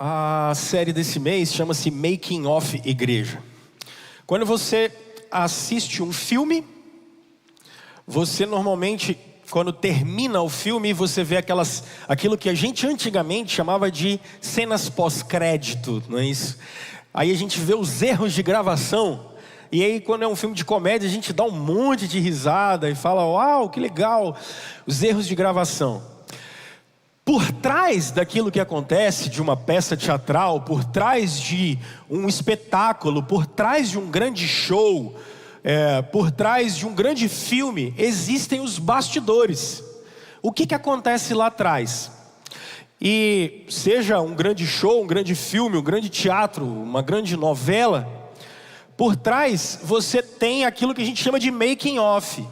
A série desse mês chama-se Making of Igreja. Quando você assiste um filme, você normalmente, quando termina o filme, você vê aquilo que a gente antigamente chamava de cenas pós-crédito, não é isso? Aí a gente vê os erros de gravação. E aí quando é um filme de comédia, a gente dá um monte de risada e fala, uau, que legal, os erros de gravação. Por trás daquilo que acontece de uma peça teatral, por trás de um espetáculo, por trás de um grande show, por trás de um grande filme, existem os bastidores. O que acontece lá atrás? E seja um grande show, um grande filme, um grande teatro, uma grande novela, por trás você tem aquilo que a gente chama de making of.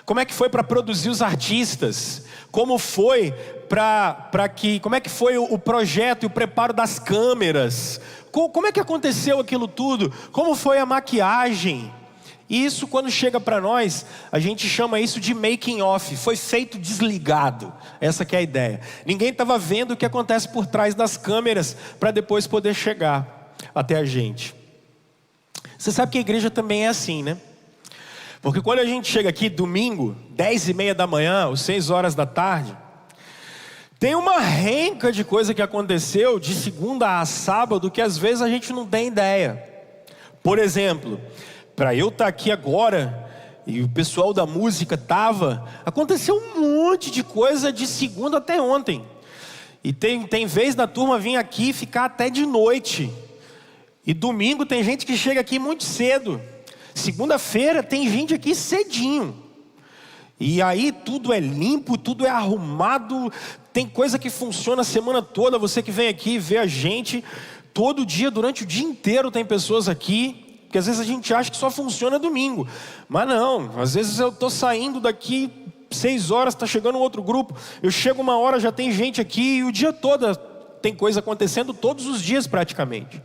Como é que foi para produzir os artistas? Como foi como é que foi o projeto e o preparo das câmeras? Como é que aconteceu aquilo tudo? Como foi a maquiagem? E isso, quando chega para nós, a gente chama isso de making of. Foi feito desligado. Essa que é a ideia. Ninguém estava vendo o que acontece por trás das câmeras para depois poder chegar até a gente. Você sabe que a igreja também é assim, né? Porque quando a gente chega aqui domingo, 10:30 da manhã, ou 6 horas da tarde, tem uma renca de coisa que aconteceu de segunda a sábado que às vezes a gente não tem ideia. Por exemplo, para eu estar aqui agora e o pessoal da música aconteceu um monte de coisa de segunda até ontem. E tem vez da turma vir aqui e ficar até de noite. E domingo tem gente que chega aqui muito cedo. Segunda-feira tem gente aqui cedinho. E aí tudo é limpo, tudo é arrumado. Tem coisa que funciona a semana toda. Você que vem aqui vê a gente todo dia, durante o dia inteiro tem pessoas aqui. Porque às vezes a gente acha que só funciona domingo. Mas não, às vezes eu estou saindo daqui 6 horas, está chegando um outro grupo. Eu chego 1 hora, já tem gente aqui. E o dia todo tem coisa acontecendo, todos os dias praticamente.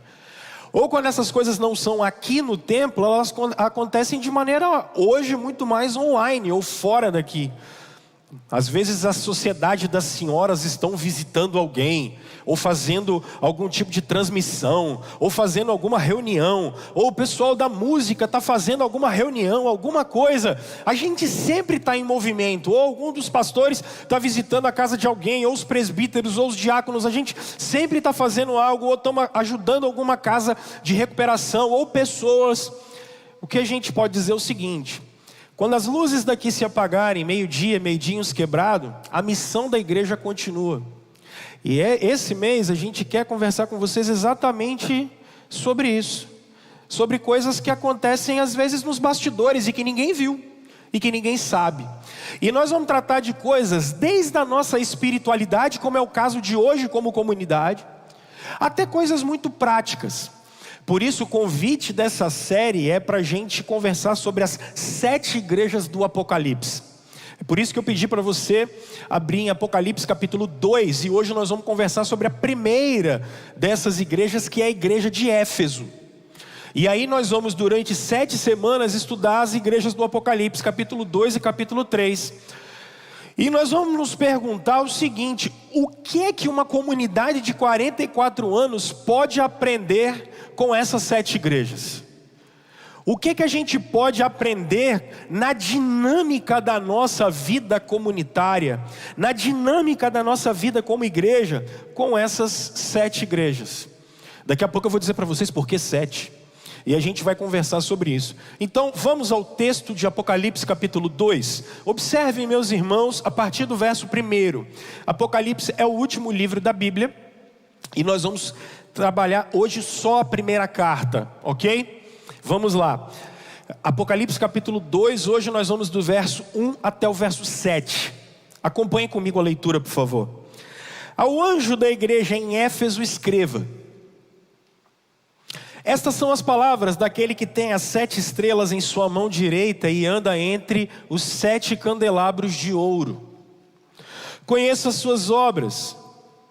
Ou quando essas coisas não são aqui no templo, elas acontecem de maneira hoje muito mais online ou fora daqui. Às vezes a sociedade das senhoras estão visitando alguém, ou fazendo algum tipo de transmissão, ou fazendo alguma reunião, ou o pessoal da música está fazendo alguma reunião, alguma coisa. A gente sempre está em movimento, ou algum dos pastores está visitando a casa de alguém, ou os presbíteros, ou os diáconos. A gente sempre está fazendo algo, ou estamos ajudando alguma casa de recuperação, ou pessoas. O que a gente pode dizer é o seguinte: quando as luzes daqui se apagarem, meio-dia, meio-dinhos quebrado, a missão da igreja continua. E esse mês a gente quer conversar com vocês exatamente sobre isso. Sobre coisas que acontecem às vezes nos bastidores e que ninguém viu, e que ninguém sabe. E nós vamos tratar de coisas desde a nossa espiritualidade, como é o caso de hoje como comunidade, até coisas muito práticas. Por isso o convite dessa série é para a gente conversar sobre as 7 igrejas do Apocalipse. É por isso que eu pedi para você abrir em Apocalipse capítulo 2. E hoje nós vamos conversar sobre a primeira dessas igrejas, que é a igreja de Éfeso. E aí nós vamos durante 7 semanas estudar as igrejas do Apocalipse, capítulo 2 e capítulo 3. E nós vamos nos perguntar o seguinte: o que é que uma comunidade de 44 anos pode aprender com essas 7 igrejas? O que é que a gente pode aprender na dinâmica da nossa vida comunitária, na dinâmica da nossa vida como igreja, com essas 7 igrejas? Daqui a pouco eu vou dizer para vocês por que 7. E a gente vai conversar sobre isso. Então vamos ao texto de Apocalipse capítulo 2. Observem, meus irmãos, a partir do verso 1. Apocalipse é o último livro da Bíblia. E nós vamos trabalhar hoje só a primeira carta, ok? Vamos lá. Apocalipse capítulo 2, hoje nós vamos do verso 1 até o verso 7. Acompanhem comigo a leitura, por favor. Ao anjo da igreja em Éfeso escreva: estas são as palavras daquele que tem as 7 estrelas em sua mão direita e anda entre os 7 candelabros de ouro. Conheço as suas obras,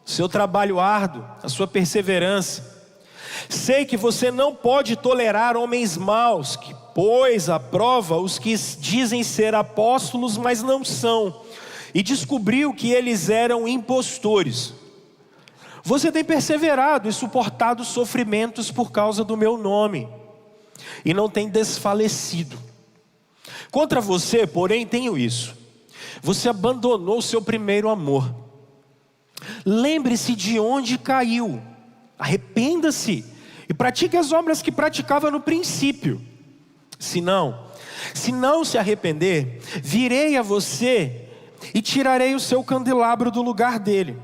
seu trabalho árduo, a sua perseverança. Sei que você não pode tolerar homens maus, que pôs à prova os que dizem ser apóstolos, mas não são, e descobriu que eles eram impostores. Você tem perseverado e suportado sofrimentos por causa do meu nome, e não tem desfalecido. Contra você, porém, tenho isso: você abandonou o seu primeiro amor. Lembre-se de onde caiu, arrependa-se e pratique as obras que praticava no princípio. Se não se arrepender, virei a você e tirarei o seu candelabro do lugar dele.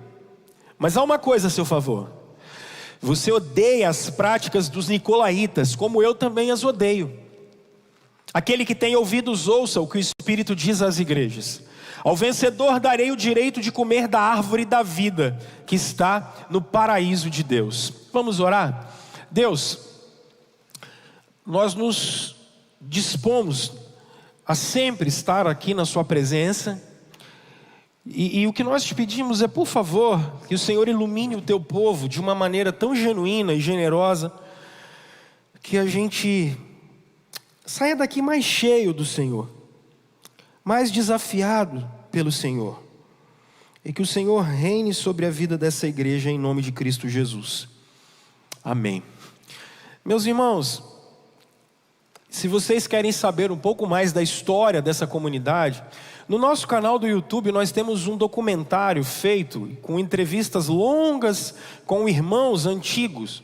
Mas há uma coisa a seu favor: você odeia as práticas dos nicolaítas, como eu também as odeio. Aquele que tem ouvidos, ouça o que o Espírito diz às igrejas. Ao vencedor darei o direito de comer da árvore da vida, que está no paraíso de Deus. Vamos orar? Deus, nós nos dispomos a sempre estar aqui na sua presença. E o que nós te pedimos é, por favor, que o Senhor ilumine o teu povo de uma maneira tão genuína e generosa, que a gente saia daqui mais cheio do Senhor, mais desafiado pelo Senhor, e que o Senhor reine sobre a vida dessa igreja em nome de Cristo Jesus. Amém. Meus irmãos, se vocês querem saber um pouco mais da história dessa comunidade, no nosso canal do YouTube nós temos um documentário feito com entrevistas longas com irmãos antigos.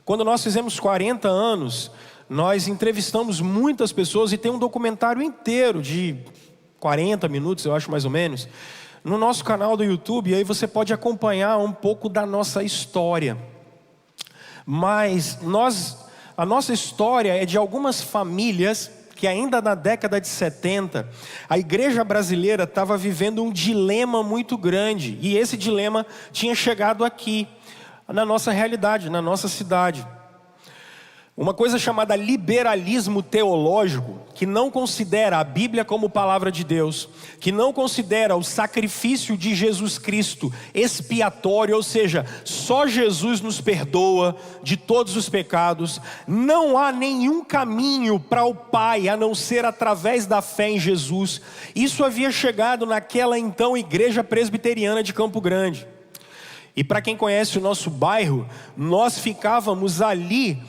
Quando nós fizemos 40 anos, nós entrevistamos muitas pessoas e tem um documentário inteiro de 40 minutos, eu acho mais ou menos, no nosso canal do YouTube. E aí você pode acompanhar um pouco da nossa história. Mas a nossa história é de algumas famílias que ainda na década de 70, a igreja brasileira estava vivendo um dilema muito grande. E esse dilema tinha chegado aqui, na nossa realidade, na nossa cidade. Uma coisa chamada liberalismo teológico, que não considera a Bíblia como palavra de Deus, que não considera o sacrifício de Jesus Cristo expiatório, ou seja, só Jesus nos perdoa de todos os pecados. Não há nenhum caminho para o Pai a não ser através da fé em Jesus. Isso havia chegado naquela então igreja presbiteriana de Campo Grande. E para quem conhece o nosso bairro, nós ficávamos ali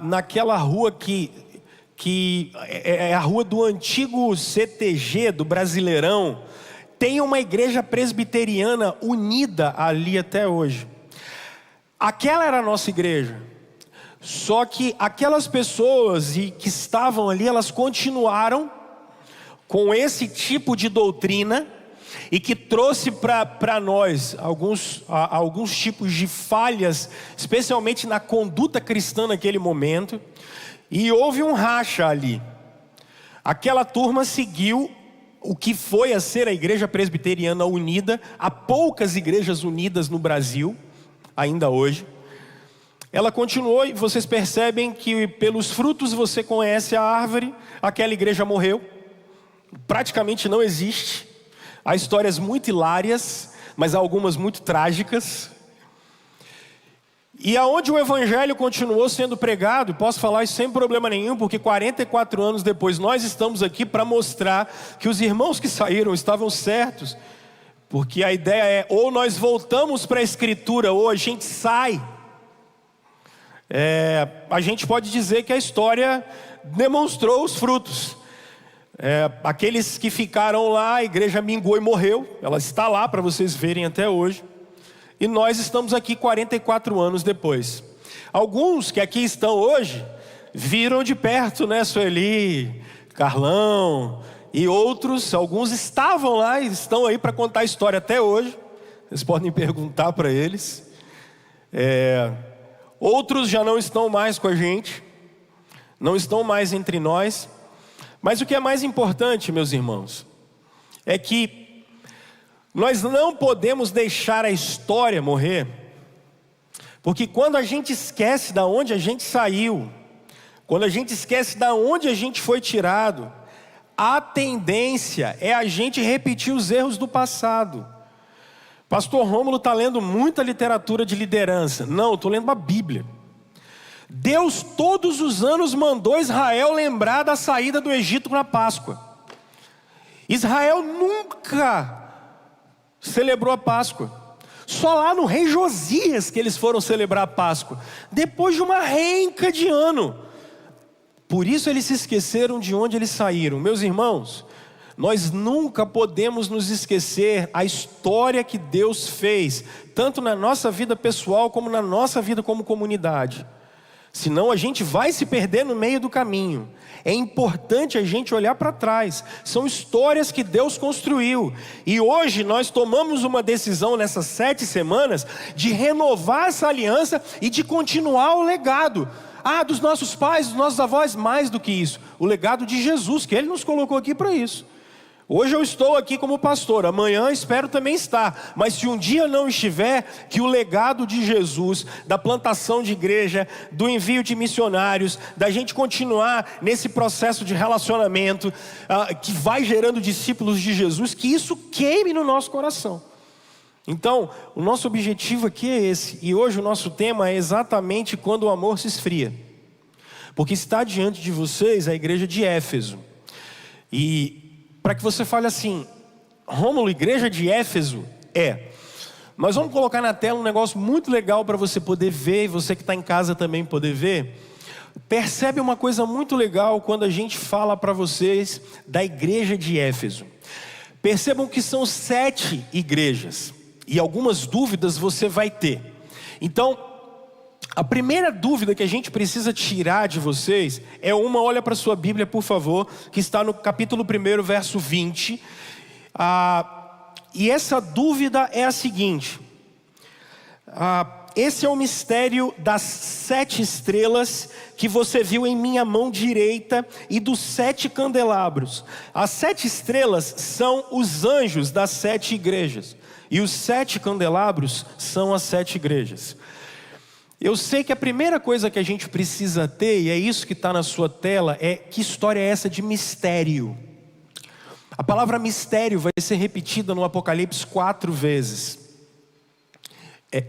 naquela rua que é a rua do antigo CTG do Brasileirão. Tem uma igreja presbiteriana unida ali até hoje. Aquela era a nossa igreja. Só que aquelas pessoas que estavam ali, elas continuaram com esse tipo de doutrina, e que trouxe para nós alguns tipos de falhas, especialmente na conduta cristã naquele momento. E houve um racha ali. Aquela turma seguiu o que foi a ser a Igreja Presbiteriana Unida. Há poucas igrejas unidas no Brasil, ainda hoje. Ela continuou, e vocês percebem que pelos frutos você conhece a árvore. Aquela igreja morreu, praticamente não existe. Há histórias muito hilárias, mas há algumas muito trágicas. E aonde o evangelho continuou sendo pregado, posso falar isso sem problema nenhum, porque 44 anos depois nós estamos aqui para mostrar que os irmãos que saíram estavam certos. Porque a ideia é, ou nós voltamos para a Escritura, ou a gente sai. A gente pode dizer que a história demonstrou os frutos. Aqueles que ficaram lá, a igreja mingou e morreu. Ela está lá para vocês verem até hoje. E nós estamos aqui 44 anos depois. Alguns que aqui estão hoje viram de perto, né, Sueli, Carlão e outros. Alguns estavam lá e estão aí para contar a história até hoje. Vocês podem perguntar para eles. Outros já não estão mais com a gente, não estão mais entre nós. Mas o que é mais importante, meus irmãos, é que nós não podemos deixar a história morrer. Porque quando a gente esquece de onde a gente saiu, quando a gente esquece de onde a gente foi tirado, a tendência é a gente repetir os erros do passado. Pastor Rômulo está lendo muita literatura de liderança. Não, eu estou lendo a Bíblia. Deus todos os anos mandou Israel lembrar da saída do Egito na Páscoa. Israel nunca celebrou a Páscoa. Só lá no rei Josias que eles foram celebrar a Páscoa, depois de uma renca de ano. Por isso eles se esqueceram de onde eles saíram. Meus irmãos, nós nunca podemos nos esquecer a história que Deus fez, tanto na nossa vida pessoal como na nossa vida como comunidade. Senão a gente vai se perder no meio do caminho. É importante a gente olhar para trás. São histórias que Deus construiu. E hoje nós tomamos uma decisão nessas 7 semanas de renovar essa aliança e de continuar o legado. Dos nossos pais, dos nossos avós, mais do que isso. O legado de Jesus, que Ele nos colocou aqui para isso. Hoje eu estou aqui como pastor, amanhã espero também estar. Mas se um dia não estiver, que o legado de Jesus, da plantação de igreja, do envio de missionários, da gente continuar nesse processo de relacionamento, que vai gerando discípulos de Jesus, que isso queime no nosso coração. Então, o nosso objetivo aqui é esse. E hoje o nosso tema é exatamente quando o amor se esfria. Porque está diante de vocês a igreja de Éfeso. E para que você fale assim, Rômulo, igreja de Éfeso? Nós vamos colocar na tela um negócio muito legal para você poder ver, e você que está em casa também poder ver. Percebe uma coisa muito legal quando a gente fala para vocês da igreja de Éfeso. Percebam que são 7 igrejas, e algumas dúvidas você vai ter. Então, a primeira dúvida que a gente precisa tirar de vocês é olha para a sua Bíblia, por favor, que está no capítulo 1, verso 20. E essa dúvida é a seguinte: esse é o mistério das 7 estrelas que você viu em minha mão direita e dos 7 candelabros. As 7 estrelas são os anjos das 7 igrejas, e os 7 candelabros são as 7 igrejas. Eu sei que a primeira coisa que a gente precisa ter, e é isso que está na sua tela, é que história é essa de mistério. A palavra mistério vai ser repetida no Apocalipse 4 vezes.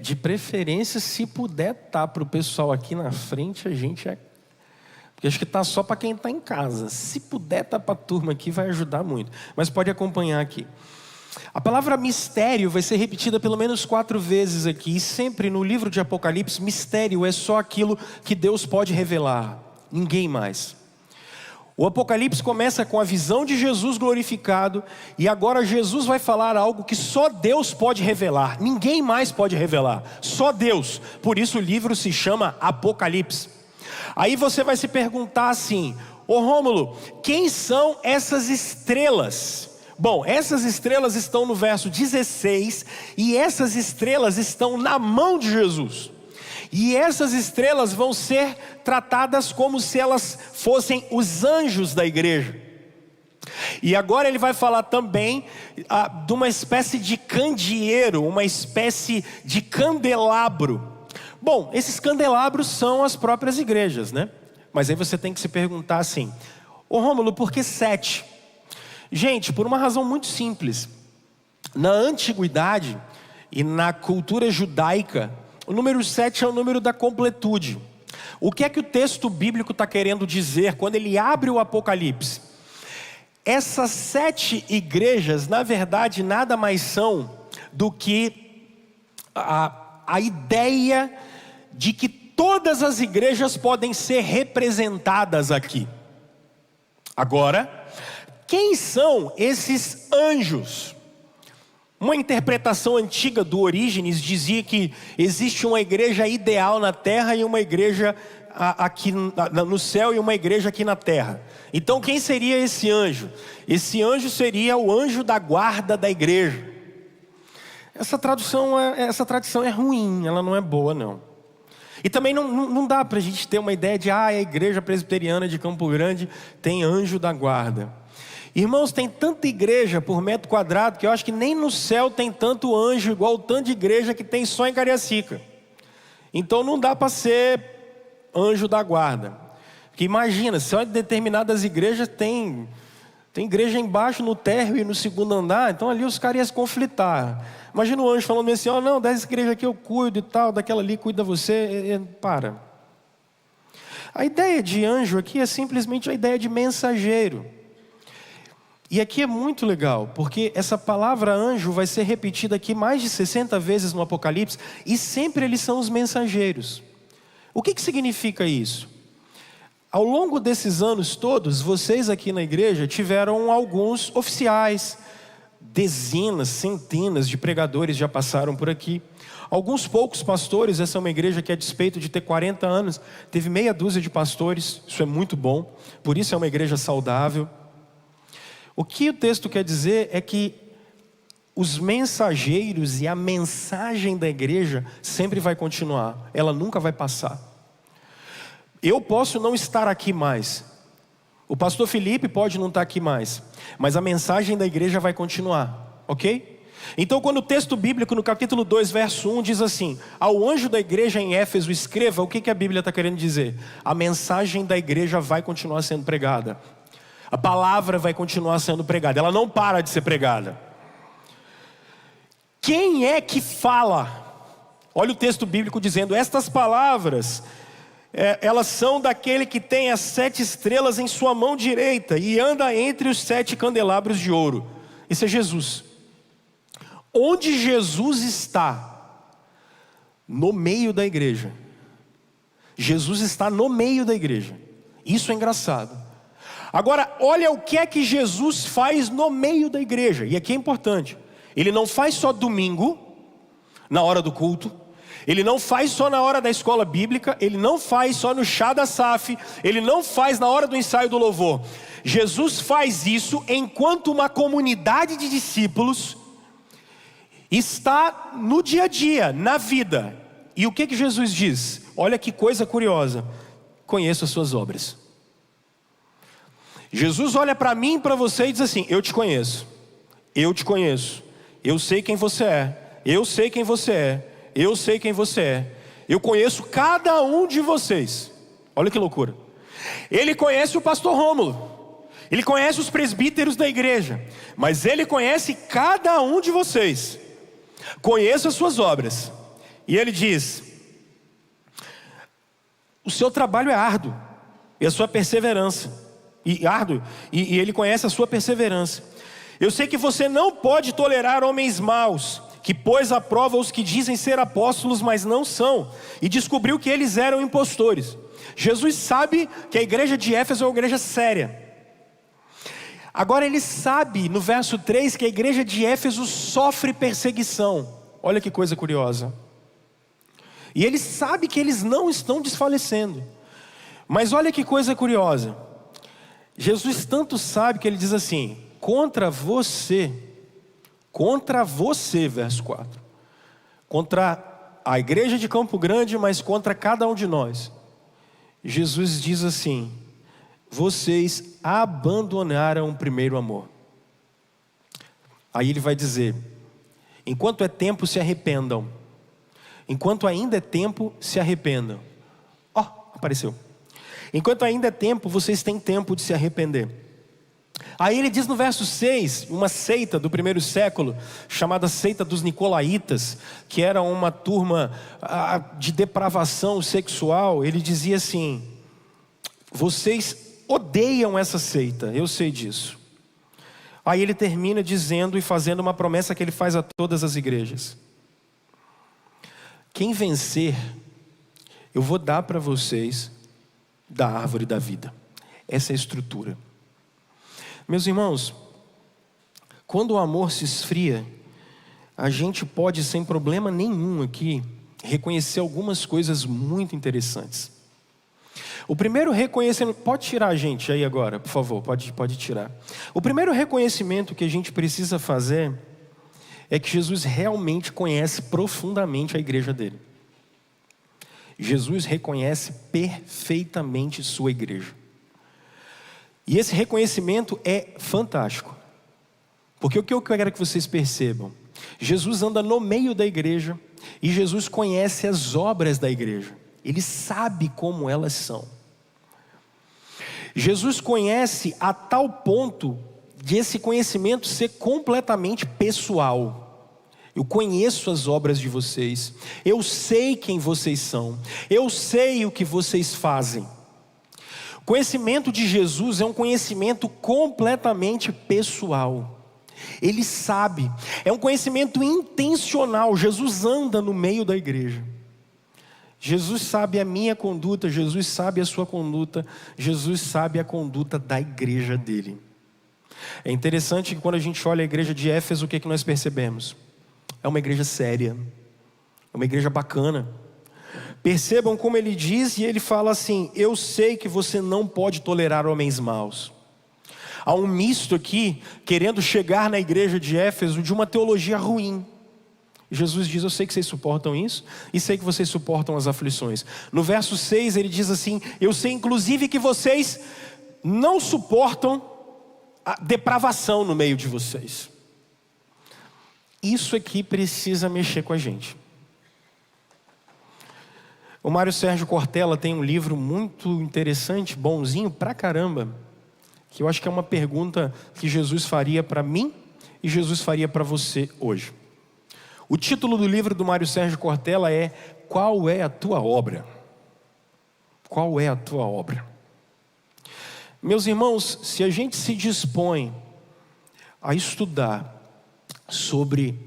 De preferência, se puder estar para o pessoal aqui na frente, a gente porque acho que está só para quem está em casa. Se puder estar para a turma aqui, vai ajudar muito. Mas pode acompanhar aqui. A palavra mistério vai ser repetida pelo menos 4 vezes aqui. E sempre no livro de Apocalipse, mistério é só aquilo que Deus pode revelar. Ninguém mais. O Apocalipse começa com a visão de Jesus glorificado. E agora Jesus vai falar algo que só Deus pode revelar. Ninguém mais pode revelar. Só Deus. Por isso o livro se chama Apocalipse. Aí você vai se perguntar assim: Rômulo, quem são essas estrelas? Bom, essas estrelas estão no verso 16, e essas estrelas estão na mão de Jesus. E essas estrelas vão ser tratadas como se elas fossem os anjos da igreja. E agora ele vai falar também de uma espécie de candeeiro, uma espécie de candelabro. Bom, esses candelabros são as próprias igrejas, né? Mas aí você tem que se perguntar assim: Rômulo, por que 7? Gente, por uma razão muito simples. Na antiguidade e na cultura judaica, o número 7 é o número da completude. O que é que o texto bíblico está querendo dizer quando ele abre o Apocalipse? Essas 7 igrejas, na verdade, nada mais são do que a ideia de que todas as igrejas podem ser representadas aqui. Agora, quem são esses anjos? Uma interpretação antiga do Orígenes dizia que existe uma igreja ideal na terra e uma igreja aqui no céu e uma igreja aqui na terra. Então quem seria esse anjo? Esse anjo seria o anjo da guarda da igreja. Essa tradição é ruim, ela não é boa não. E também não dá para a gente ter uma ideia de a igreja presbiteriana de Campo Grande tem anjo da guarda. Irmãos, tem tanta igreja por metro quadrado que eu acho que nem no céu tem tanto anjo igual o tanto de igreja que tem só em Cariacica. Então não dá para ser anjo da guarda. Porque imagina, só em determinadas igrejas tem igreja embaixo no térreo e no segundo andar, então ali os caras iam se conflitar. Imagina o anjo falando assim: não, dessa igreja aqui eu cuido e tal, daquela ali cuida você. Para. A ideia de anjo aqui é simplesmente a ideia de mensageiro. E aqui é muito legal, porque essa palavra anjo vai ser repetida aqui mais de 60 vezes no Apocalipse, e sempre eles são os mensageiros. O que significa isso? Ao longo desses anos todos, vocês aqui na igreja tiveram alguns oficiais, dezenas, centenas de pregadores já passaram por aqui. Alguns poucos pastores. Essa é uma igreja que, a despeito de ter 40 anos, teve meia dúzia de pastores. Isso é muito bom, por isso é uma igreja saudável. O que o texto quer dizer é que os mensageiros e a mensagem da igreja sempre vai continuar, ela nunca vai passar. Eu posso não estar aqui mais, o pastor Felipe pode não estar aqui mais, mas a mensagem da igreja vai continuar, ok? Então, quando o texto bíblico no capítulo 2, verso 1 diz assim: ao anjo da igreja em Éfeso escreva, o que a Bíblia está querendo dizer? A mensagem da igreja vai continuar sendo pregada, a palavra vai continuar sendo pregada, ela não para de ser pregada. Quem é que fala? Olha o texto bíblico dizendo: estas palavras, elas são daquele que tem as 7 estrelas em sua mão direita e anda entre os 7 candelabros de ouro. Esse é Jesus. Onde Jesus está? No meio da igreja. Jesus está no meio da igreja. Isso é engraçado. Agora, olha o que é que Jesus faz no meio da igreja. E aqui é importante: ele não faz só domingo, na hora do culto. Ele não faz só na hora da escola bíblica. Ele não faz só no chá da SAF. Ele não faz na hora do ensaio do louvor. Jesus faz isso enquanto uma comunidade de discípulos está no dia a dia, na vida. E o que Jesus diz? Olha que coisa curiosa: conheço as suas obras. Jesus olha para mim e para você e diz assim: eu te conheço, eu te conheço, eu sei quem você é, eu sei quem você é, eu sei quem você é, eu conheço cada um de vocês. Olha que loucura. Ele conhece o pastor Rômulo, ele conhece os presbíteros da igreja, mas ele conhece cada um de vocês. Conheço as suas obras. E ele diz: o seu trabalho é árduo, e a sua perseverança e ele conhece a sua perseverança. Eu sei que você não pode tolerar homens maus, que pôs à prova os que dizem ser apóstolos, mas não são, e descobriu que eles eram impostores. Jesus sabe que a igreja de Éfeso é uma igreja séria. Agora ele sabe, no verso 3, que a igreja de Éfeso sofre perseguição. Olha que coisa curiosa. E ele sabe que eles não estão desfalecendo. Mas olha que coisa curiosa. Jesus tanto sabe que ele diz assim: contra você, verso 4. Contra a igreja de Campo Grande, mas contra cada um de nós. Jesus diz assim: vocês abandonaram o primeiro amor. Aí ele vai dizer: enquanto é tempo, se arrependam. Enquanto ainda é tempo, se arrependam. Ó, apareceu. Enquanto ainda é tempo, vocês têm tempo de se arrepender. Aí ele diz no verso 6, uma seita do primeiro século, chamada seita dos Nicolaítas, que era uma turma de depravação sexual. Ele dizia assim: vocês odeiam essa seita, eu sei disso. Aí ele termina dizendo e fazendo uma promessa que ele faz a todas as igrejas: quem vencer, eu vou dar para vocês da árvore da vida. Essa é a estrutura. Meus irmãos, quando o amor se esfria, a gente pode sem problema nenhum aqui reconhecer algumas coisas muito interessantes. O primeiro reconhecimento, pode tirar a gente aí agora, por favor, pode tirar. O primeiro reconhecimento que a gente precisa fazer é que Jesus realmente conhece profundamente a igreja dele. Jesus reconhece perfeitamente sua igreja. E esse reconhecimento é fantástico. Porque o que eu quero que vocês percebam: Jesus anda no meio da igreja e Jesus conhece as obras da igreja. Ele sabe como elas são. Jesus conhece a tal ponto de esse conhecimento ser completamente pessoal. Eu conheço as obras de vocês, eu sei quem vocês são, eu sei o que vocês fazem. Conhecimento de Jesus é um conhecimento completamente pessoal. Ele sabe, é um conhecimento intencional. Jesus anda no meio da igreja. Jesus sabe a minha conduta, Jesus sabe a sua conduta, Jesus sabe a conduta da igreja dele. É interessante que quando a gente olha a igreja de Éfeso, o que nós percebemos? É uma igreja séria, é uma igreja bacana. Percebam como ele diz, e ele fala assim: eu sei que você não pode tolerar homens maus. Há um misto aqui, querendo chegar na igreja de Éfeso de uma teologia ruim. Jesus diz: eu sei que vocês suportam isso, e sei que vocês suportam as aflições. No verso 6 ele diz assim: eu sei inclusive que vocês não suportam a depravação no meio de vocês. Isso aqui precisa mexer com a gente. O Mário Sérgio Cortella tem um livro muito interessante, bonzinho pra caramba, que eu acho que é uma pergunta que Jesus faria para mim e Jesus faria para você hoje. O título do livro do Mário Sérgio Cortella é: qual é a tua obra? Qual é a tua obra? Meus irmãos, se a gente se dispõe a estudar sobre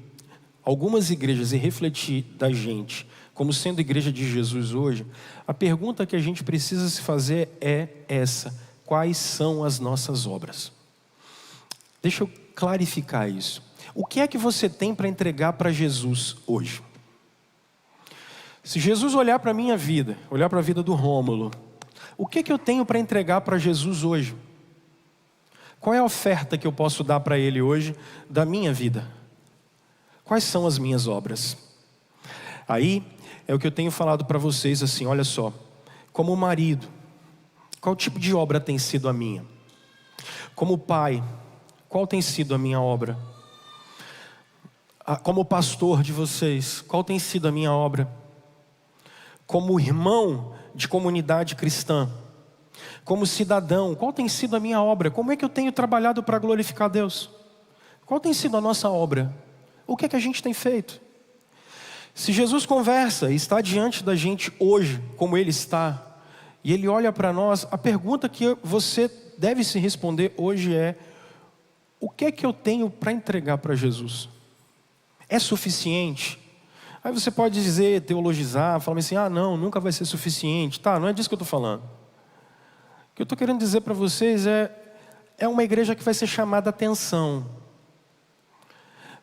algumas igrejas e refletir da gente como sendo igreja de Jesus hoje, a pergunta que a gente precisa se fazer é essa: quais são as nossas obras? Deixa eu clarificar isso. O que é que você tem para entregar para Jesus hoje? Se Jesus olhar para a minha vida, olhar para a vida do Rômulo, o que é que eu tenho para entregar para Jesus hoje? Qual é a oferta que eu posso dar para Ele hoje da minha vida? Quais são as minhas obras? Aí é o que eu tenho falado para vocês assim: olha só, como marido, qual tipo de obra tem sido a minha? Como pai, qual tem sido a minha obra? Como pastor de vocês, qual tem sido a minha obra? Como irmão de comunidade cristã, como cidadão, qual tem sido a minha obra? Como é que eu tenho trabalhado para glorificar Deus? Qual tem sido a nossa obra? O que é que a gente tem feito? Se Jesus conversa e está diante da gente hoje, como Ele está, e Ele olha para nós, a pergunta que você deve se responder hoje é: o que é que eu tenho para entregar para Jesus? É suficiente? Aí você pode dizer, teologizar, falar assim: ah não, nunca vai ser suficiente. Tá, não é disso que eu estou falando. O que eu estou querendo dizer para vocês é uma igreja que vai ser chamada atenção.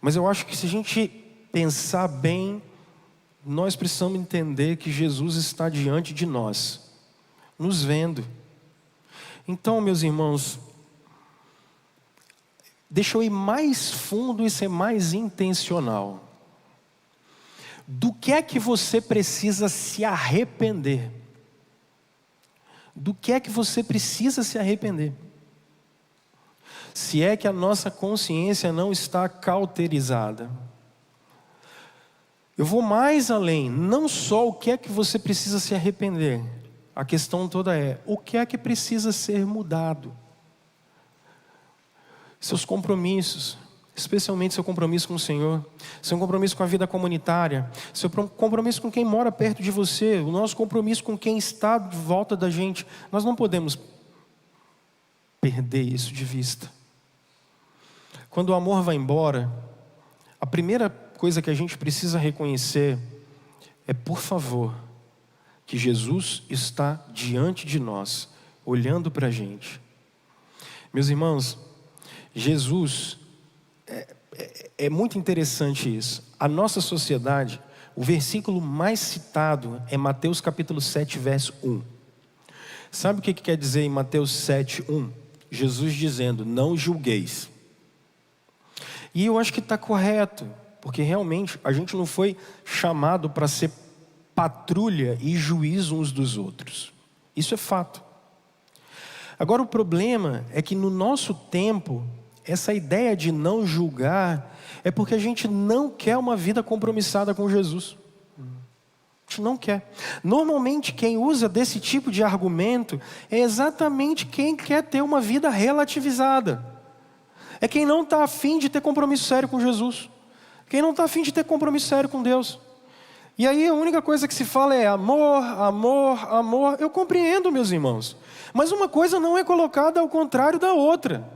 Mas eu acho que se a gente pensar bem, nós precisamos entender que Jesus está diante de nós, nos vendo. Então, meus irmãos, deixa eu ir mais fundo e ser mais intencional. Do que é que você precisa se arrepender? Do que é que você precisa se arrepender? Se é que a nossa consciência não está cauterizada. Eu vou mais além, não só o que é que você precisa se arrepender. A questão toda é: o que é que precisa ser mudado? Seus compromissos, especialmente seu compromisso com o Senhor, seu compromisso com a vida comunitária, seu compromisso com quem mora perto de você, o nosso compromisso com quem está de volta da gente. Nós não podemos perder isso de vista. Quando o amor vai embora, a primeira coisa que a gente precisa reconhecer é, por favor, que Jesus está diante de nós, olhando para a gente. Meus irmãos, Jesus, é muito interessante isso. A nossa sociedade, o versículo mais citado é Mateus capítulo 7, verso 1. Sabe o que quer dizer em Mateus 7, 1? Jesus dizendo: não julgueis. E eu acho que está correto, porque realmente a gente não foi chamado para ser patrulha e juiz uns dos outros. Isso é fato. Agora o problema é que no nosso tempo, essa ideia de não julgar é porque a gente não quer uma vida compromissada com Jesus. A gente não quer. Normalmente quem usa desse tipo de argumento é exatamente quem quer ter uma vida relativizada. É quem não está afim de ter compromisso sério com Jesus. Quem não está afim de ter compromisso sério com Deus. E aí a única coisa que se fala é amor, amor, amor. Eu compreendo, meus irmãos. Mas uma coisa não é colocada ao contrário da outra.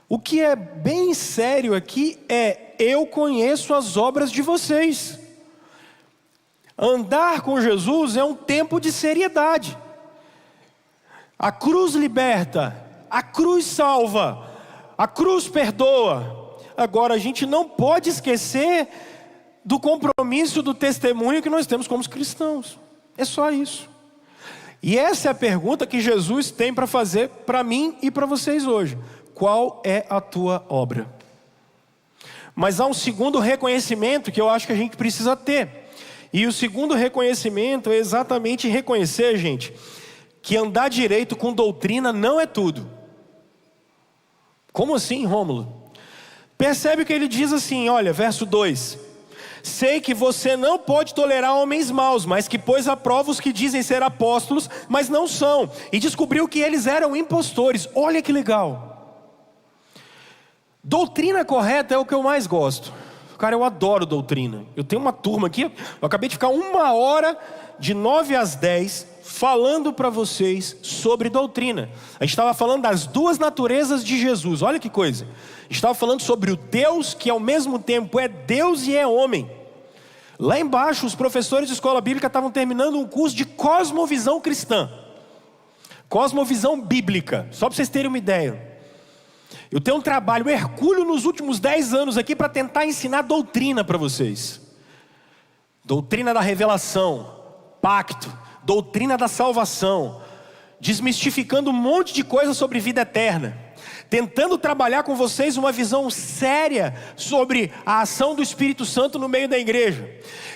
O que é bem sério aqui é: eu conheço as obras de vocês. Andar com Jesus é um tempo de seriedade. A cruz liberta, a cruz salva, a cruz perdoa. Agora, a gente não pode esquecer do compromisso, do testemunho que nós temos como cristãos. É só isso. E essa é a pergunta que Jesus tem para fazer para mim e para vocês hoje. Qual é a tua obra? Mas há um segundo reconhecimento que eu acho que a gente precisa ter. E o segundo reconhecimento é exatamente reconhecer, gente, que andar direito com doutrina não é tudo. Como assim, Rômulo? Percebe que ele diz assim, olha, verso 2: sei que você não pode tolerar homens maus, mas que pôs à prova os que dizem ser apóstolos, mas não são, e descobriu que eles eram impostores. Olha que legal. Doutrina correta é o que eu mais gosto. Cara, eu adoro doutrina. Eu tenho uma turma aqui, eu acabei de ficar 1 hora, de 9 às 10, falando para vocês sobre doutrina. A gente estava falando das 2 naturezas de Jesus. Olha que coisa. A gente estava falando sobre o Deus que ao mesmo tempo é Deus e é homem. Lá embaixo, os professores de escola bíblica estavam terminando um curso de cosmovisão cristã. Cosmovisão bíblica. Só para vocês terem uma ideia. Eu tenho um trabalho hercúleo nos últimos 10 anos aqui para tentar ensinar doutrina para vocês. Doutrina da revelação, pacto, doutrina da salvação, desmistificando um monte de coisa sobre vida eterna, tentando trabalhar com vocês uma visão séria sobre a ação do Espírito Santo no meio da igreja,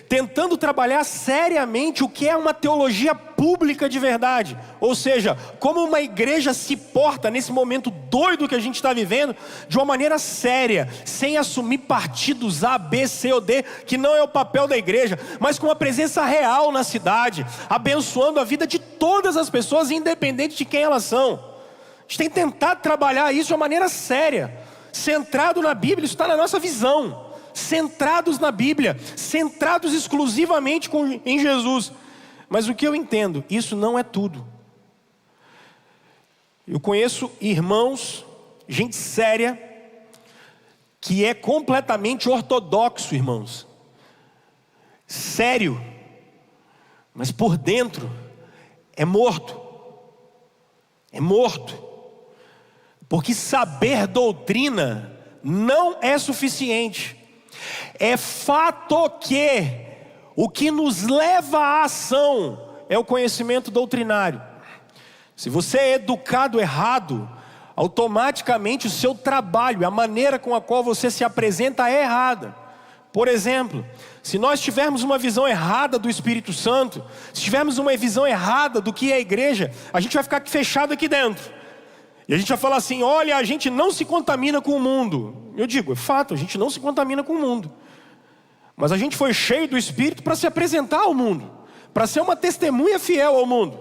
tentando trabalhar seriamente o que é uma teologia pública de verdade, ou seja, como uma igreja se porta nesse momento doido que a gente está vivendo, de uma maneira séria, sem assumir partidos A, B, C ou D, que não é o papel da igreja, mas com uma presença real na cidade, abençoando a vida de todas as pessoas, independente de quem elas são. A gente tem tentado trabalhar isso de uma maneira séria, centrado na Bíblia. Isso está na nossa visão, centrados na Bíblia, centrados exclusivamente em Jesus. Mas o que eu entendo, isso não é tudo. Eu conheço irmãos, gente séria, que é completamente ortodoxo, irmãos, sério, mas por dentro é morto. É morto. Porque saber doutrina não é suficiente. É fato que o que nos leva à ação é o conhecimento doutrinário. Se você é educado errado, automaticamente o seu trabalho, a maneira com a qual você se apresenta é errada. Por exemplo, se nós tivermos uma visão errada do Espírito Santo, se tivermos uma visão errada do que é a igreja, a gente vai ficar fechado aqui dentro. E a gente vai falar assim, olha, a gente não se contamina com o mundo. Eu digo, é fato, a gente não se contamina com o mundo. Mas a gente foi cheio do Espírito para se apresentar ao mundo, para ser uma testemunha fiel ao mundo.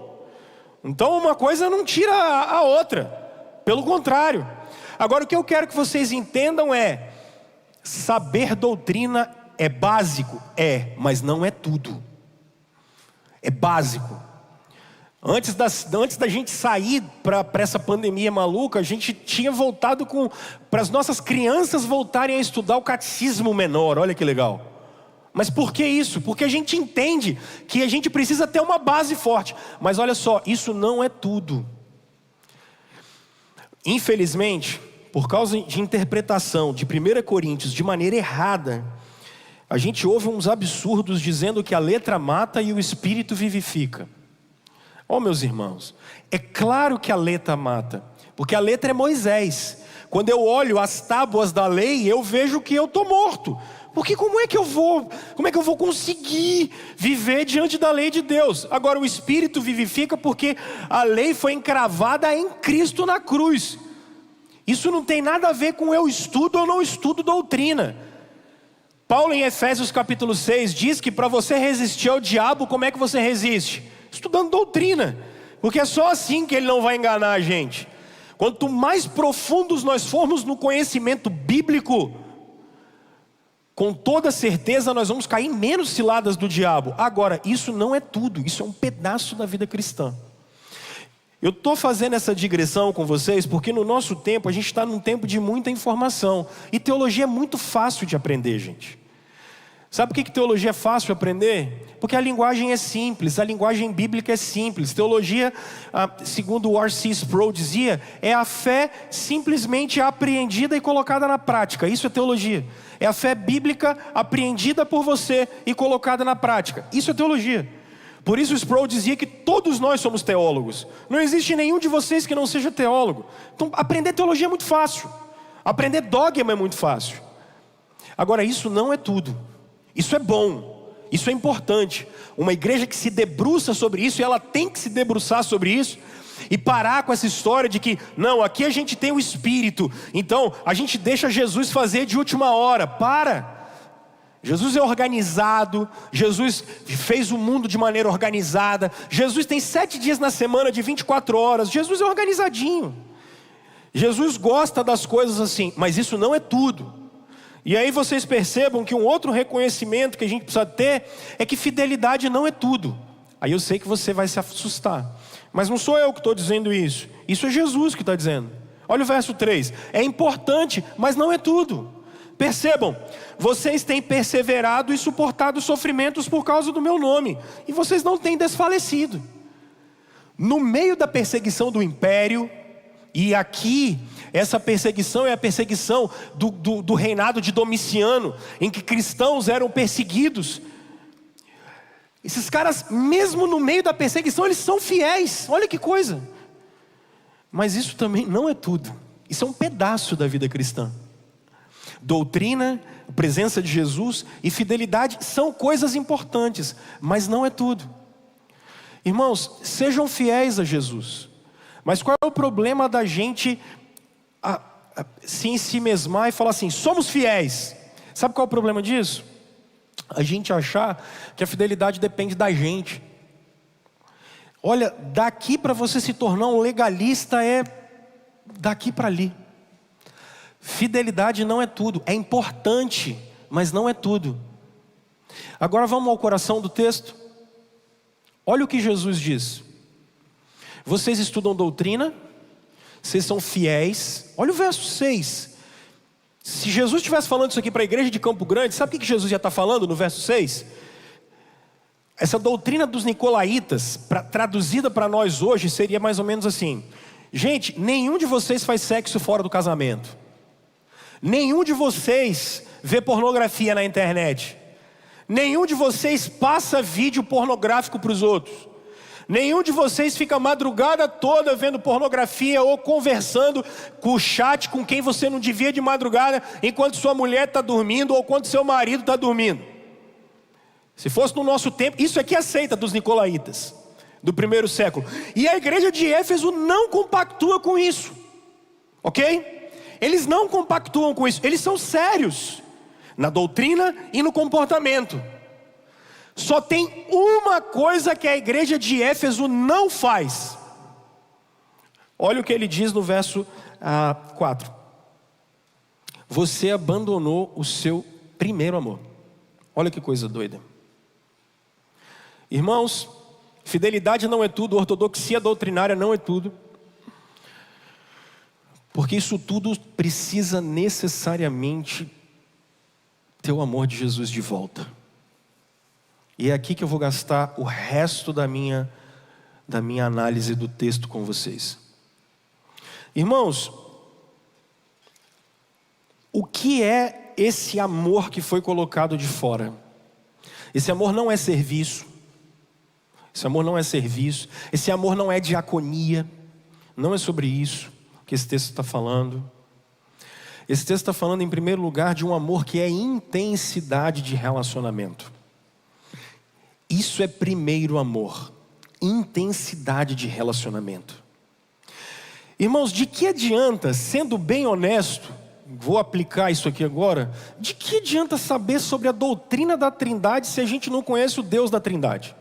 Então uma coisa não tira a outra, pelo contrário. Agora o que eu quero que vocês entendam é, saber doutrina é básico? É, mas não é tudo. É básico. Antes da gente sair para essa pandemia maluca, a gente tinha voltado para as nossas crianças voltarem a estudar o catecismo menor. Olha que legal. Mas por que isso? Porque a gente entende que a gente precisa ter uma base forte. Mas olha só, isso não é tudo. Infelizmente, por causa de interpretação de 1 Coríntios de maneira errada, a gente ouve uns absurdos dizendo que a letra mata e o espírito vivifica. Oh, meus irmãos, é claro que a letra mata, porque a letra é Moisés. Quando eu olho as tábuas da lei, eu vejo que eu estou morto. Porque como é que eu vou conseguir viver diante da lei de Deus? Agora o Espírito vivifica porque a lei foi encravada em Cristo na cruz. Isso não tem nada a ver com eu estudo ou não estudo doutrina. Paulo em Efésios capítulo 6 diz que para você resistir ao diabo, como é que você resiste? Estudando doutrina, porque é só assim que ele não vai enganar a gente. Quanto mais profundos nós formos no conhecimento bíblico, com toda certeza nós vamos cair em menos ciladas do diabo. Agora, isso não é tudo, isso é um pedaço da vida cristã. Eu estou fazendo essa digressão com vocês porque no nosso tempo, a gente está num tempo de muita informação. E teologia é muito fácil de aprender, gente. Sabe por que teologia é fácil de aprender? Porque a linguagem é simples, a linguagem bíblica é simples. Teologia, segundo o R.C. Sproul dizia, é a fé simplesmente apreendida e colocada na prática. Isso é teologia. É a fé bíblica apreendida por você e colocada na prática. Isso é teologia. Por isso Sproul dizia que todos nós somos teólogos. Não existe nenhum de vocês que não seja teólogo. Então aprender teologia é muito fácil. Aprender dogma é muito fácil. Agora isso não é tudo. Isso é bom, isso é importante. Uma igreja que se debruça sobre isso, e ela tem que se debruçar sobre isso, e parar com essa história de que, não, aqui a gente tem o Espírito, então a gente deixa Jesus fazer de última hora. Para! Jesus é organizado, Jesus fez o mundo de maneira organizada, Jesus tem 7 dias na semana de 24 horas, Jesus é organizadinho. Jesus gosta das coisas assim, mas isso não é tudo. E aí vocês percebam que um outro reconhecimento que a gente precisa ter é que fidelidade não é tudo. Aí eu sei que você vai se assustar, mas não sou eu que estou dizendo isso. Isso é Jesus que está dizendo. Olha o verso 3. É importante, mas não é tudo. Percebam, vocês têm perseverado e suportado sofrimentos por causa do meu nome, e vocês não têm desfalecido. No meio da perseguição do império, e aqui, essa perseguição é a perseguição do reinado de Domiciano, em que cristãos eram perseguidos. Esses caras, mesmo no meio da perseguição, eles são fiéis. Olha que coisa. Mas isso também não é tudo. Isso é um pedaço da vida cristã. Doutrina, presença de Jesus e fidelidade são coisas importantes, mas não é tudo. Irmãos, sejam fiéis a Jesus. Mas qual é o problema da gente se ensimesmar e falar assim, somos fiéis? Sabe qual é o problema disso? A gente achar que a fidelidade depende da gente. Olha, daqui para você se tornar um legalista é daqui para ali. Fidelidade não é tudo, é importante, mas não é tudo. Agora vamos ao coração do texto. Olha o que Jesus diz. Vocês estudam doutrina, vocês são fiéis. Olha o verso 6. Se Jesus estivesse falando isso aqui para a igreja de Campo Grande, sabe o que Jesus ia estar falando no verso 6? Essa doutrina dos nicolaítas, traduzida para nós hoje, seria mais ou menos assim. Gente, nenhum de vocês faz sexo fora do casamento. Nenhum de vocês vê pornografia na internet. Nenhum de vocês passa vídeo pornográfico para os outros. Nenhum de vocês fica a madrugada toda vendo pornografia ou conversando com o chat com quem você não devia de madrugada, enquanto sua mulher está dormindo ou quando seu marido está dormindo. Se fosse no nosso tempo, isso aqui é aceita dos nicolaítas do primeiro século. E a igreja de Éfeso não compactua com isso, ok? Eles não compactuam com isso, eles são sérios na doutrina e no comportamento. Só tem uma coisa que a igreja de Éfeso não faz. Olha o que ele diz no verso 4. Você abandonou o seu primeiro amor. Olha que coisa doida. Irmãos, fidelidade não é tudo, ortodoxia doutrinária não é tudo. Porque isso tudo precisa necessariamente ter o amor de Jesus de volta. E é aqui que eu vou gastar o resto da minha análise do texto com vocês. Irmãos, o que é esse amor que foi colocado de fora? Esse amor não é serviço. Esse amor não é serviço. Esse amor não é diaconia. Não é sobre isso que esse texto está falando. Esse texto está falando, em primeiro lugar, de um amor que é intensidade de relacionamento. Isso é primeiro amor, intensidade de relacionamento. Irmãos, de que adianta, sendo bem honesto, vou aplicar isso aqui agora, de que adianta saber sobre a doutrina da Trindade se a gente não conhece o Deus da Trindade?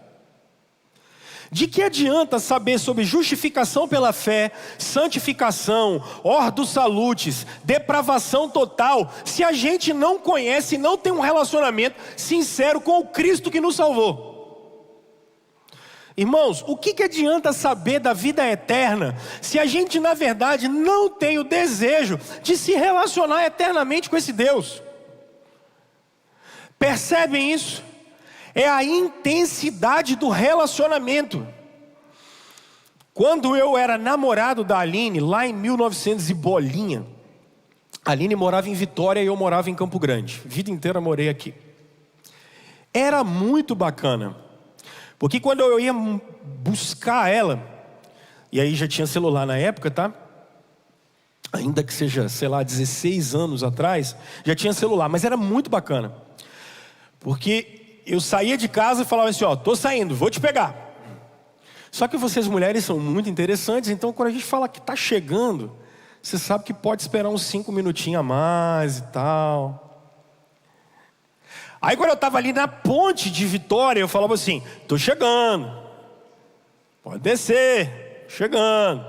De que adianta saber sobre justificação pela fé, santificação, ordo salutis, depravação total, se a gente não conhece e não tem um relacionamento sincero com o Cristo que nos salvou? Irmãos, o que adianta saber da vida eterna, se a gente na verdade não tem o desejo de se relacionar eternamente com esse Deus? Percebem isso? É a intensidade do relacionamento. Quando eu era namorado da Aline, lá em 1900 e bolinha, a Aline morava em Vitória e eu morava em Campo Grande. A vida inteira morei aqui. Era muito bacana, porque quando eu ia buscar ela, e aí já tinha celular na época, tá? Ainda que seja, sei lá, 16 anos atrás, já tinha celular, mas era muito bacana. Porque eu saía de casa e falava assim, ó, tô saindo, vou te pegar. Só que vocês mulheres são muito interessantes, então quando a gente fala que tá chegando, você sabe que pode esperar uns 5 minutinhos a mais e tal. Aí quando eu estava ali na ponte de Vitória, eu falava assim, tô chegando, pode descer, chegando.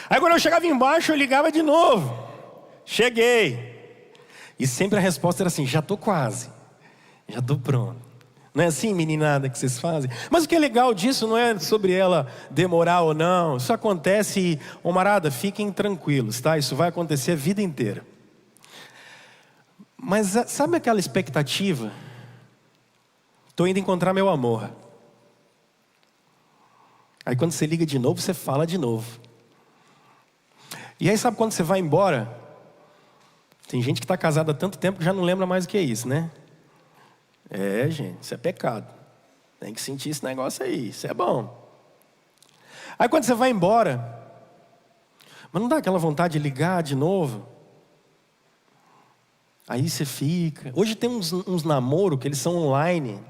Aí quando eu chegava embaixo, eu ligava de novo, cheguei. E sempre a resposta era assim, já tô quase, já tô pronto. Não é assim, meninada, que vocês fazem? Mas o que é legal disso não é sobre ela demorar ou não. Isso acontece e, camarada, fiquem tranquilos, tá? Isso vai acontecer a vida inteira. Mas sabe aquela expectativa? Estou indo encontrar meu amor. Aí quando você liga de novo, você fala de novo. E aí sabe quando você vai embora? Tem gente que está casada há tanto tempo que já não lembra mais o que é isso, né? É, gente, isso é pecado. Tem que sentir esse negócio aí, isso é bom. Aí quando você vai embora, mas não dá aquela vontade de ligar de novo? Aí você fica. Hoje tem uns namoros que eles são online.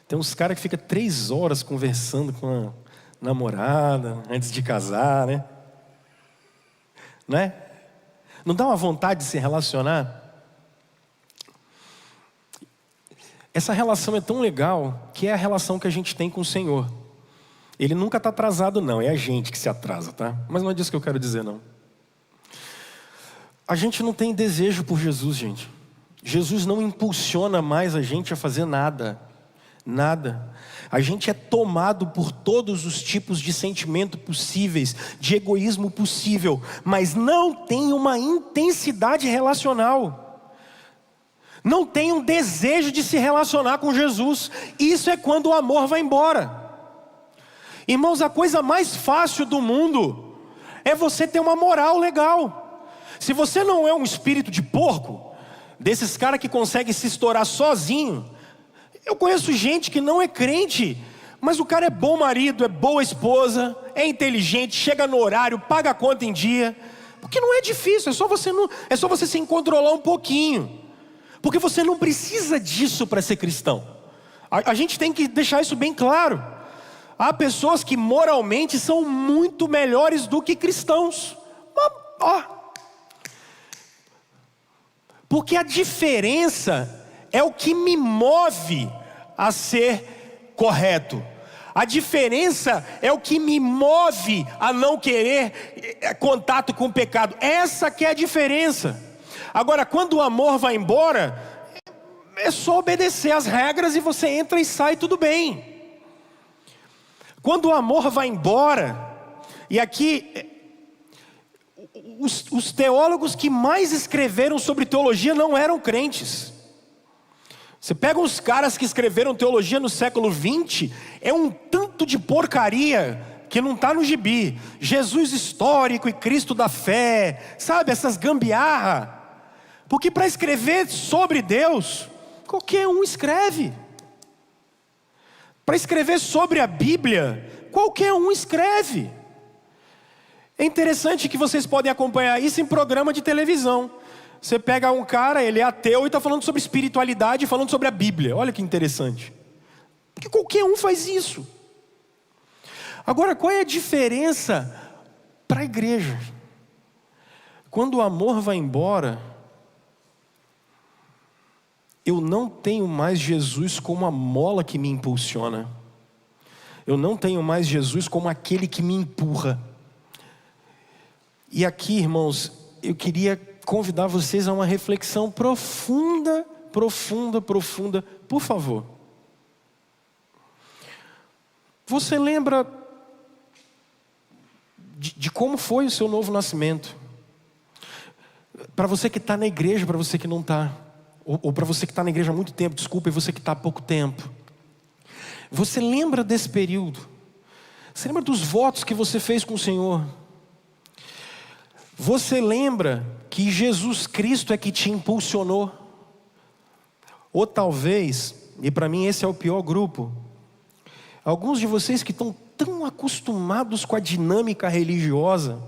Tem uns caras que ficam 3 horas conversando com a namorada antes de casar, né? Né? Não dá uma vontade de se relacionar? Essa relação é tão legal que é a relação que a gente tem com o Senhor. Ele nunca está atrasado não, é a gente que se atrasa, tá? Mas não é disso que eu quero dizer não. A gente não tem desejo por Jesus, gente. Jesus não impulsiona mais a gente a fazer nada. Nada. A gente é tomado por todos os tipos de sentimento possíveis, de egoísmo possível, mas não tem uma intensidade relacional. Não tem um desejo de se relacionar com Jesus. Isso é quando o amor vai embora. Irmãos, a coisa mais fácil do mundo é você ter uma moral legal. Se você não é um espírito de porco, desses caras que conseguem se estourar sozinho. Eu conheço gente que não é crente, mas o cara é bom marido, é boa esposa, é inteligente, chega no horário, paga a conta em dia. Porque não é difícil, é só você se controlar um pouquinho. Porque você não precisa disso para ser cristão. A gente tem que deixar isso bem claro. Há pessoas que moralmente são muito melhores do que cristãos. Porque a diferença é o que me move a ser correto. A diferença é o que me move a não querer contato com o pecado. Essa que é a diferença. Agora, quando o amor vai embora, é só obedecer as regras e você entra e sai, tudo bem. Quando o amor vai embora, e aqui, os teólogos que mais escreveram sobre teologia não eram crentes. Você pega os caras que escreveram teologia no século 20, é um tanto de porcaria que não está no gibi. Jesus histórico e Cristo da fé, sabe, essas gambiarra. Porque para escrever sobre Deus, qualquer um escreve. Para escrever sobre a Bíblia, qualquer um escreve. É interessante que vocês podem acompanhar isso em programa de televisão. Você pega um cara, ele é ateu e está falando sobre espiritualidade, falando sobre a Bíblia. Olha que interessante. Porque qualquer um faz isso. Agora, qual é a diferença para a igreja? Quando o amor vai embora, eu não tenho mais Jesus como a mola que me impulsiona. Eu não tenho mais Jesus como aquele que me empurra. E aqui, irmãos, eu queria convidar vocês a uma reflexão profunda, profunda, profunda. Por favor. Você lembra de como foi o seu novo nascimento? Para você que está na igreja, para você que não está. Ou para você que está na igreja há muito tempo, desculpa, e você que está há pouco tempo. Você lembra desse período? Você lembra dos votos que você fez com o Senhor? Você lembra que Jesus Cristo é que te impulsionou? Ou talvez, e para mim esse é o pior grupo, alguns de vocês que estão tão acostumados com a dinâmica religiosa,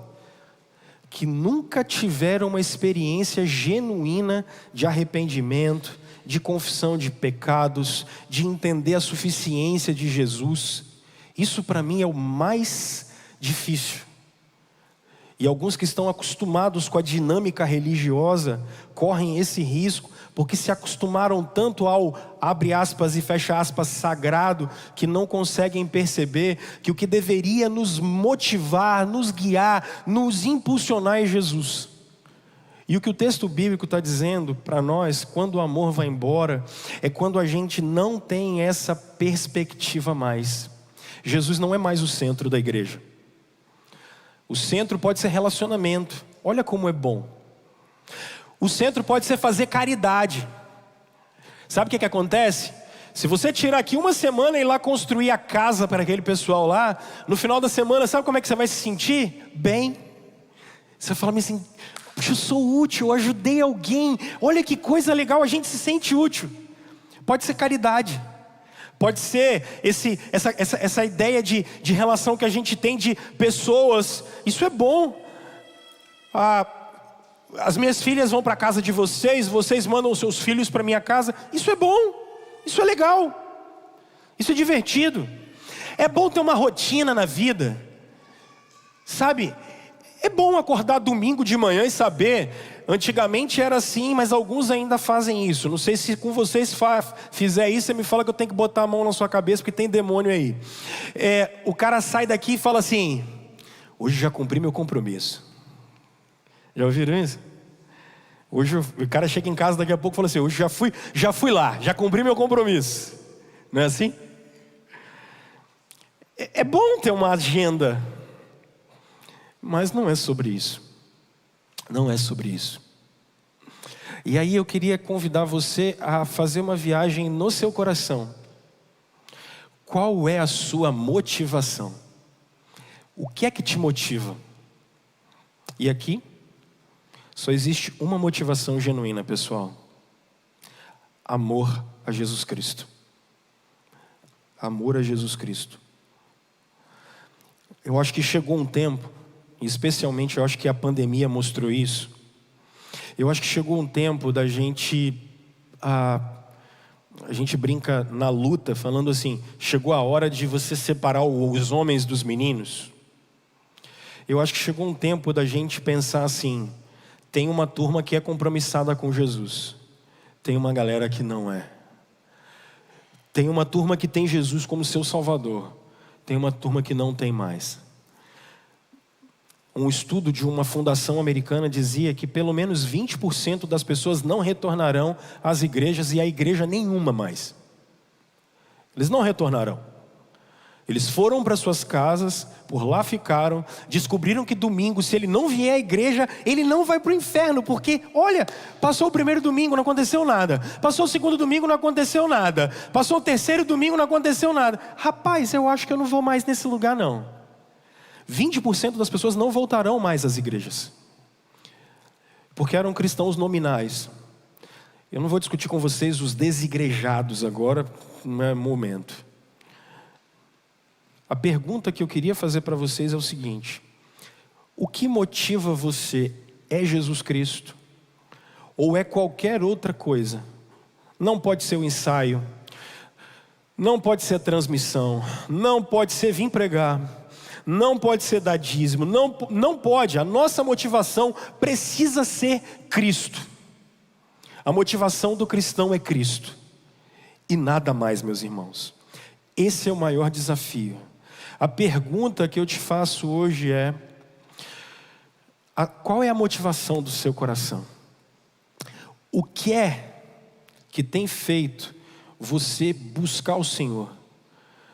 que nunca tiveram uma experiência genuína de arrependimento, de confissão de pecados, de entender a suficiência de Jesus. Isso para mim é o mais difícil. E alguns que estão acostumados com a dinâmica religiosa correm esse risco, porque se acostumaram tanto ao, abre aspas e fecha aspas, sagrado, que não conseguem perceber que o que deveria nos motivar, nos guiar, nos impulsionar é Jesus. E o que o texto bíblico está dizendo para nós, quando o amor vai embora, é quando a gente não tem essa perspectiva mais. Jesus não é mais o centro da igreja. O centro pode ser relacionamento. Olha como é bom. O centro pode ser fazer caridade. Sabe o que acontece? Se você tirar aqui uma semana e ir lá construir a casa para aquele pessoal lá, no final da semana, sabe como é que você vai se sentir? Bem. Você fala assim, eu sou útil, eu ajudei alguém. Olha que coisa legal, a gente se sente útil. Pode ser caridade. Pode ser essa ideia de relação que a gente tem de pessoas. Isso é bom. As minhas filhas vão para a casa de vocês, vocês mandam os seus filhos para a minha casa. Isso é bom, isso é legal, isso é divertido. É bom ter uma rotina na vida. Sabe, é bom acordar domingo de manhã e saber. Antigamente era assim, mas alguns ainda fazem isso. Não sei se com vocês fizer isso, você me fala que eu tenho que botar a mão na sua cabeça, porque tem demônio aí. O cara sai daqui e fala assim, hoje já cumpri meu compromisso. Já ouviram isso? Hoje o cara chega em casa daqui a pouco e fala assim, hoje já fui lá, já cumpri meu compromisso. Não é assim? É bom ter uma agenda, mas não é sobre isso. Não é sobre isso. E aí eu queria convidar você a fazer uma viagem no seu coração. Qual é a sua motivação? O que é que te motiva? E aqui, só existe uma motivação genuína, pessoal. Amor a Jesus Cristo. Amor a Jesus Cristo. Eu acho que chegou um tempo, especialmente eu acho que a pandemia mostrou isso. Eu acho que chegou um tempo da gente, a gente brinca na luta, falando assim, chegou a hora de você separar os homens dos meninos. Eu acho que chegou um tempo da gente pensar assim, tem uma turma que é compromissada com Jesus, tem uma galera que não é. Tem uma turma que tem Jesus como seu Salvador, tem uma turma que não tem mais. Um estudo de uma fundação americana dizia que pelo menos 20% das pessoas não retornarão às igrejas e à igreja nenhuma mais. Eles não retornarão. Eles foram para suas casas, por lá ficaram, descobriram que domingo, se ele não vier à igreja, ele não vai para o inferno, porque, olha, passou o primeiro domingo, não aconteceu nada. Passou o segundo domingo, não aconteceu nada. Passou o terceiro domingo, não aconteceu nada. Rapaz, eu acho que eu não vou mais nesse lugar não. 20% das pessoas não voltarão mais às igrejas, porque eram cristãos nominais. Eu não vou discutir com vocês os desigrejados agora, não é momento. A pergunta que eu queria fazer para vocês é o seguinte: o que motiva você é Jesus Cristo? Ou é qualquer outra coisa? Não pode ser o ensaio, não pode ser a transmissão, não pode ser vir pregar, não pode ser dar dízimo, não pode. A nossa motivação precisa ser Cristo. A motivação do cristão é Cristo e nada mais, meus irmãos. Esse é o maior desafio. A pergunta que eu te faço hoje é: qual é a motivação do seu coração? O que é que tem feito você buscar o Senhor?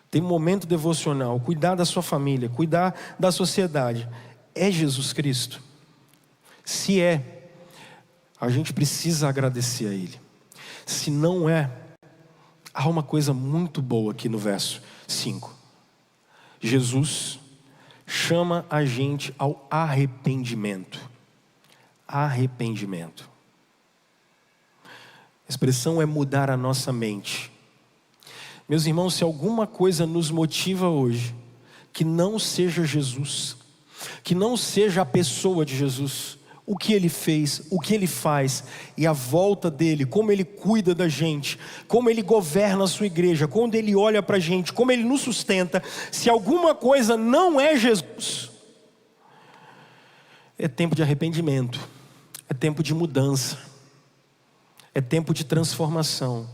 Tem um momento devocional, cuidar da sua família, cuidar da sociedade. É Jesus Cristo? Se é, a gente precisa agradecer a Ele. Se não é, há uma coisa muito boa aqui no verso 5. Jesus chama a gente ao arrependimento. Arrependimento. A expressão é mudar a nossa mente. Meus irmãos, se alguma coisa nos motiva hoje, que não seja Jesus, que não seja a pessoa de Jesus, o que Ele fez, o que Ele faz, e a volta dEle, como Ele cuida da gente, como Ele governa a sua igreja, quando Ele olha para a gente, como Ele nos sustenta, se alguma coisa não é Jesus, é tempo de arrependimento, é tempo de mudança, é tempo de transformação.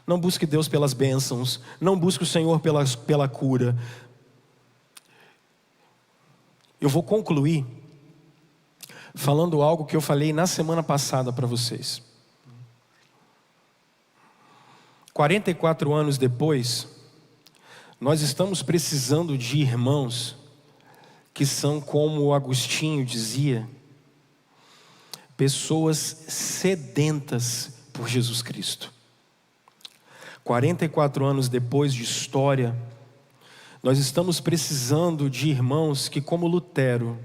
Não busque Deus pelas bênçãos, não busque o Senhor pela cura. Eu vou concluir falando algo que eu falei na semana passada para vocês. 44 anos depois, nós estamos precisando de irmãos que são, como o Agostinho dizia, pessoas sedentas por Jesus Cristo. 44 anos depois de história, nós estamos precisando de irmãos que, como Lutero,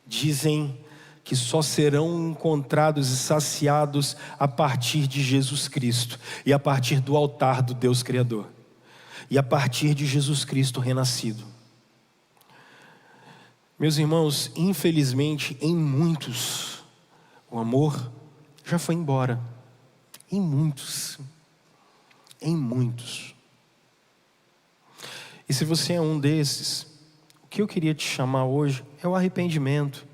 dizem que só serão encontrados e saciados a partir de Jesus Cristo, e a partir do altar do Deus Criador, e a partir de Jesus Cristo renascido. Meus irmãos, infelizmente, em muitos, o amor já foi embora. Em muitos. E se você é um desses, o que eu queria te chamar hoje é o arrependimento.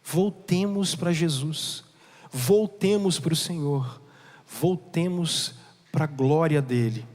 Voltemos para Jesus, voltemos para o Senhor, voltemos para a glória dEle.